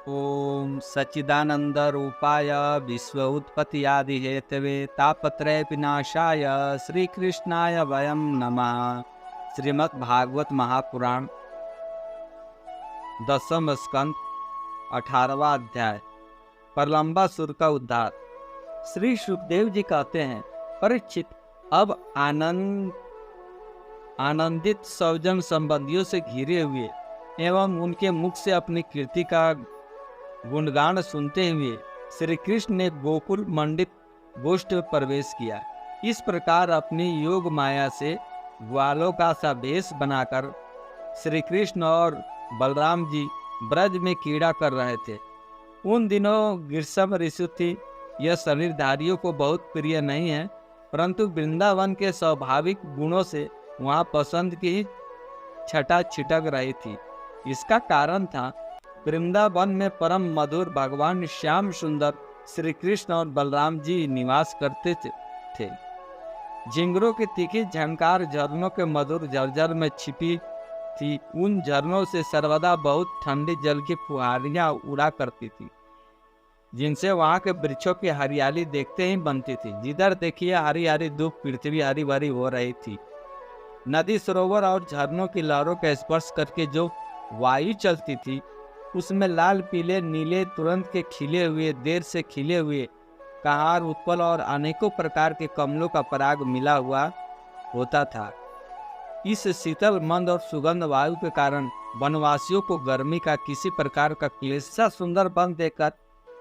ओम सच्चिदानंद रूपाय विश्व उत्पत्ति आदि हेतवे तापत्रय विनाशाय श्री कृष्णाय वयम नमः। श्रीमद् भागवत महापुराण दसम स्कंद 18वां अध्याय प्रलंबासुर का उद्धार। श्री सुखदेव जी कहते हैं, परीक्षित, अब आनंदित सौजन संबंधियों से घिरे हुए एवं उनके मुख से अपनी कीर्ति का गुणगान सुनते हुए श्री कृष्ण ने गोकुल मंडित गोष्ठ में प्रवेश किया। इस प्रकार अपनी योग माया से ग्वालों का सा वेश बनाकर श्री कृष्ण और बलराम जी ब्रज में कीड़ा कर रहे थे। उन दिनों ग्रीष्म ऋतु थी। यह शरीरधारियों को बहुत प्रिय नहीं है, परंतु वृंदावन के स्वाभाविक गुणों से वहाँ पसंद की छटा छिटक रही थी। इसका कारण था, वृंदावन में परम मधुर भगवान श्याम सुंदर श्री कृष्ण और बलराम जी निवास करते थे। झिंगरों की तीखी झंकार झरनों के मधुर झरझर में छिपी थी। उन झरनों से सर्वदा बहुत ठंडे जल की फुहारियां उड़ा करती थी, जिनसे वहां के वृक्षों की हरियाली देखते ही बनती थी। जिधर देखिए हरी हरी धूप, पृथ्वी हरी भरी हो रही थी। नदी, सरोवर और झरनों की लहरों का स्पर्श करके जो वायु चलती थी, उसमें लाल, पीले, नीले, तुरंत के खिले हुए, देर से खिले हुए कहार, उत्पल और अनेकों प्रकार के कमलों का पराग मिला हुआ होता था। इस शीतल, मंद और सुगंध वायु के कारण वनवासियों को गर्मी का किसी प्रकार का क्लेश सा सुंदर वन देखकर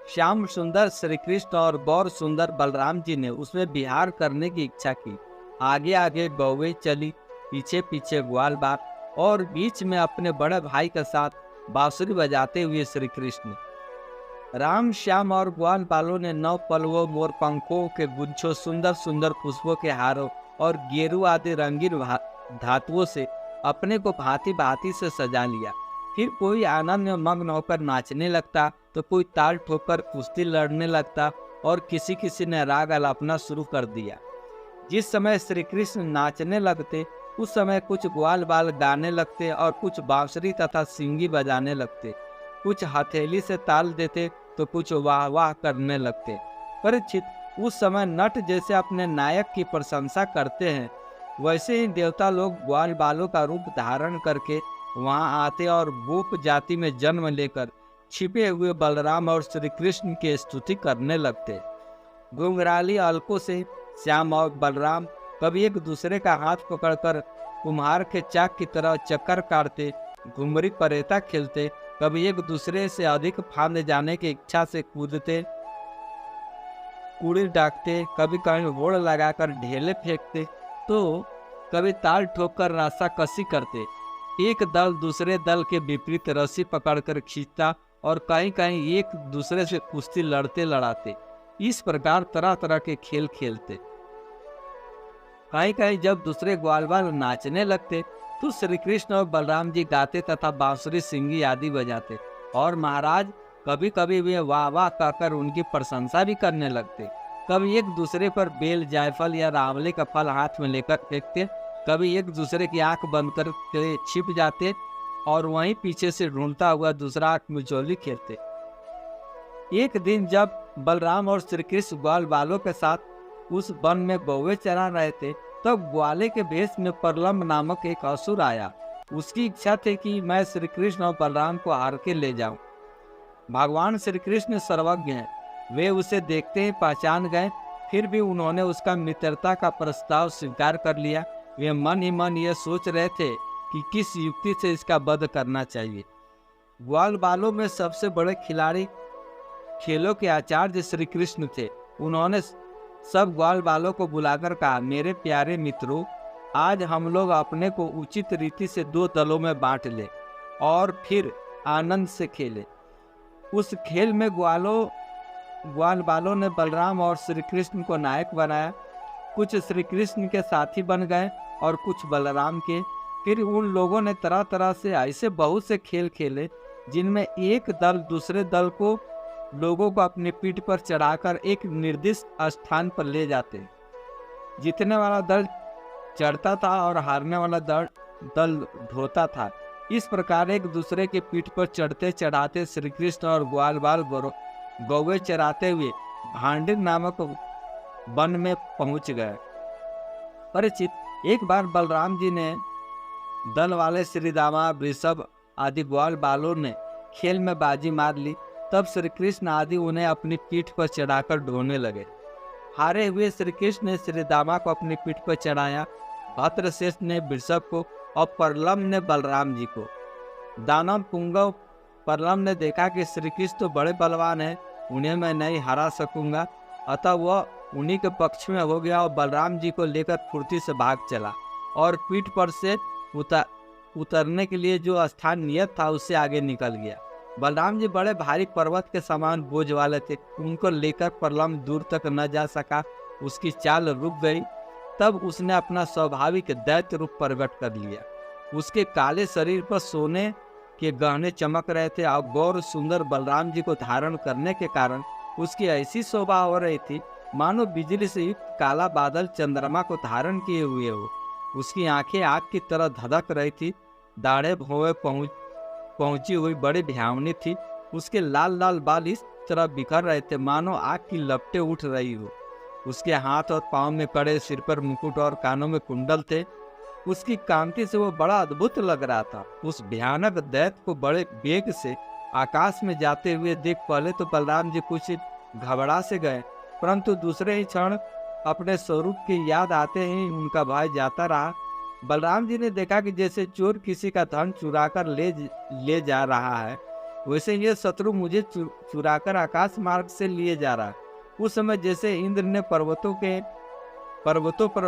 श्याम सुंदर श्री कृष्ण और गौर सुंदर बलराम जी ने उसमें विहार करने की इच्छा की। आगे आगे गौवें चली, पीछे पीछे ग्वाल बाल, और बीच में अपने बड़े भाई के साथ बांसुरी बजाते हुए श्री कृष्ण। राम, श्याम और ग्वाल बालों ने नौ पलवों, मोर पंखों के गुच्छों, सुंदर सुंदर पुष्पों के हारों और गेरू आदि रंगीन धातुओं से अपने को भांति भांति से सजा लिया। फिर कोई आनंद में मग्न होकर नाचने लगता, तो कोई ताल ठोकर कुश्ती लड़ने लगता, और किसी किसी ने राग अलापना शुरू कर दिया। जिस समय श्री कृष्ण नाचने लगते, उस समय कुछ ग्वाल बाल गाने लगते और कुछ बांसुरी तथा सिंगी बजाने लगते। कुछ हथेली से ताल देते तो कुछ वाह वाह करने लगते। परीक्षित, उस समय नट जैसे अपने नायक की प्रशंसा करते हैं, वैसे ही देवता लोग ग्वाल बालों का रूप धारण करके वहां आते और गोप जाति में जन्म लेकर छिपे हुए बलराम और श्री कृष्ण की स्तुति करने लगते। घुंघराली अलकों से श्याम और बलराम कभी एक दूसरे का हाथ पकड़कर कुम्हार के चाक की तरह चक्कर काटते, घुमरी परेता खेलते, कभी एक दूसरे से अधिक फांद जाने की इच्छा से कूदते, कूड़ी डाकते, कभी कहीं होड़ लगाकर ढेले फेंकते, तो कभी ताल ठोककर रस्साकसी करते। एक दल दूसरे दल के विपरीत रस्सी पकड़कर खींचता और कहीं कहीं एक दूसरे से कुश्ती लड़ते लड़ाते। इस प्रकार तरह तरह के खेल खेलते। कहीं कहीं जब दूसरे ग्वाल बाल नाचने लगते, तो श्री कृष्ण और बलराम जी गाते तथा बांसुरी, सिंगी आदि बजाते। और महाराज, कभी कभी वे वाह वाह कहकर उनकी प्रशंसा भी करने लगते। कभी एक दूसरे पर बेल, जायफल या रावले का फल हाथ में लेकर फेंकते, कभी एक दूसरे की आंख बंद कर छिप जाते और वहीं पीछे से ढूंढता हुआ दूसरा आंख मिचौली खेलते। एक दिन जब बलराम और श्री कृष्ण ग्वाल बालों के साथ उस वन में गौवे चरा रहे थे, तब ग्वाले के भेष में प्रलम्ब नामक एक असुर आया। उसकी इच्छा थी कि मैं श्री कृष्ण और बलराम को हार के ले जाऊं। भगवान श्री कृष्ण सर्वज्ञ हैं, वे उसे देखते ही पहचान गए। फिर भी उन्होंने उसका मित्रता का प्रस्ताव स्वीकार कर लिया। वे मन ही मन ये सोच रहे थे कि किस युक्ति से इसका वध करना चाहिए। ग्वाल बालों में सबसे बड़े खिलाड़ी, खेलों के आचार्य श्री कृष्ण थे। उन्होंने सब ग्वाल बालों को बुलाकर कहा, मेरे प्यारे मित्रों, आज हम लोग अपने को उचित रीति से दो दलों में बांट ले और फिर आनंद से खेले। उस खेल में ग्वाल बालों ने बलराम और श्री कृष्ण को नायक बनाया। कुछ श्री कृष्ण के साथी बन गए और कुछ बलराम के। फिर उन लोगों ने तरह तरह से ऐसे बहुत से खेल खेले, जिनमें एक दल दूसरे दल को, लोगों को अपनी पीठ पर चढ़ाकर एक निर्दिष्ट स्थान पर ले जाते। जीतने वाला दल चढ़ता था और हारने वाला दल ढोता था। इस प्रकार एक दूसरे के पीठ पर चढ़ते चढ़ाते श्री कृष्ण और ग्वाल बाल गौवे चराते हुए भांडिर नामक वन में पहुंच गए। परीक्षित, एक बार बलराम जी ने दल वाले श्री दामा, वृषभ आदि ग्वाल बालों ने खेल में बाजी मार ली। तब श्री कृष्ण आदि उन्हें अपनी पीठ पर चढ़ाकर ढोने लगे। हारे हुए श्री कृष्ण ने श्री दामा को अपनी पीठ पर चढ़ाया, भद्रश्रेष्ठ ने वृषभ को और परलम ने बलराम जी को। दानव पुंगव परलम ने देखा कि श्री कृष्ण तो बड़े बलवान हैं, उन्हें मैं नहीं हरा सकूंगा, अतः वह उन्हीं के पक्ष में हो गया और बलराम जी को लेकर फुर्ती से भाग चला और पीठ पर से उतरने के लिए जो स्थान नियत था उससे आगे निकल गया। बलराम जी बड़े भारी पर्वत के समान बोझ वाले थे, उनको लेकर परलम दूर तक न जा सका, उसकी चाल रुक गई। तब उसने अपना स्वाभाविक दैत्य रूप प्रकट कर लिया। उसके काले शरीर पर सोने के गहने चमक रहे थे और गौर सुंदर बलराम जी को धारण करने के कारण उसकी ऐसी शोभा हो रही थी मानो बिजली से युक्त काला बादल चंद्रमा को धारण किए हुए हो। उसकी आंखें आग की तरह धधक रही थी, दाढ़े भौवे पहुंची हुई बड़ी भयावनी थी। उसके लाल लाल बाल इस तरह बिखर रहे थे मानो आग की लपटें उठ रही हो। उसके हाथ और पांव में कड़े, सिर पर मुकुट और कानों में कुंडल थे। उसकी कांति से वो बड़ा अद्भुत लग रहा था। उस भयानक दैत्य को बड़े वेग से आकाश में जाते हुए देख पहले तो बलराम जी कुछ घबरा से गए, परंतु दूसरे ही क्षण अपने स्वरूप की याद आते ही उनका भय जाता रहा। बलराम जी ने देखा कि जैसे चोर किसी का धन चुराकर ले जा रहा है, वैसे ये शत्रु मुझे चुराकर आकाश मार्ग से लिए जा रहा है। उस समय जैसे इंद्र ने पर्वतों पर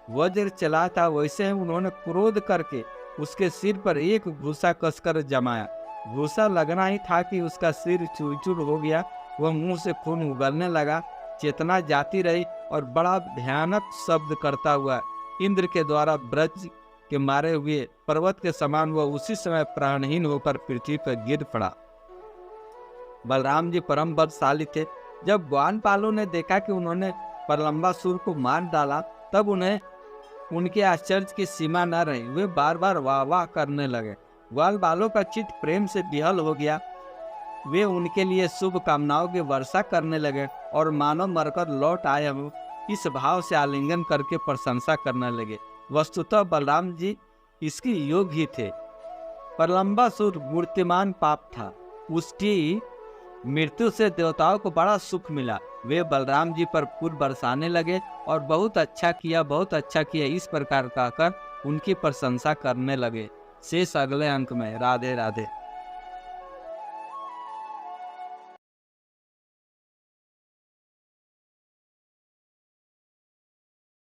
वज्र चला था, वैसे उन्होंने क्रोध करके उसके सिर पर एक घूसा कसकर जमाया। घूसा लगना ही था कि उसका सिर चूर हो गया। वह मुंह से खून उगलने लगा, चेतना जाती रही और बड़ा भयानक शब्द करता हुआ इंद्र के द्वारा ब्रज के मारे हुए पर्वत के समान वह उसी समय प्राणहीन होकर पृथ्वी पर गिर पड़ा। बलराम जी परम बलशाली थे। जब ग्वालपालों ने देखा कि उन्होंने प्रलंबासुर को मार डाला, तब उन्हें उनके आश्चर्य की सीमा न रही। वे बार बार वाह वाह करने लगे। ग्वालपालों का चित्त प्रेम से विहल हो गया। वे उनके लिए शुभ कामनाओं की वर्षा करने लगे और मानव मरकर लौट आए हो इस भाव से आलिंगन करके प्रशंसा करने लगे। वस्तुतः बलराम जी इसकी योग्य ही थे। प्रलंबासुर मूर्तिमान पाप था, उसकी मृत्यु से देवताओं को बड़ा सुख मिला। वे बलराम जी पर फूल बरसाने लगे और बहुत अच्छा किया इस प्रकार कहकर उनकी प्रशंसा करने लगे। शेष अगले अंक में। राधे राधे।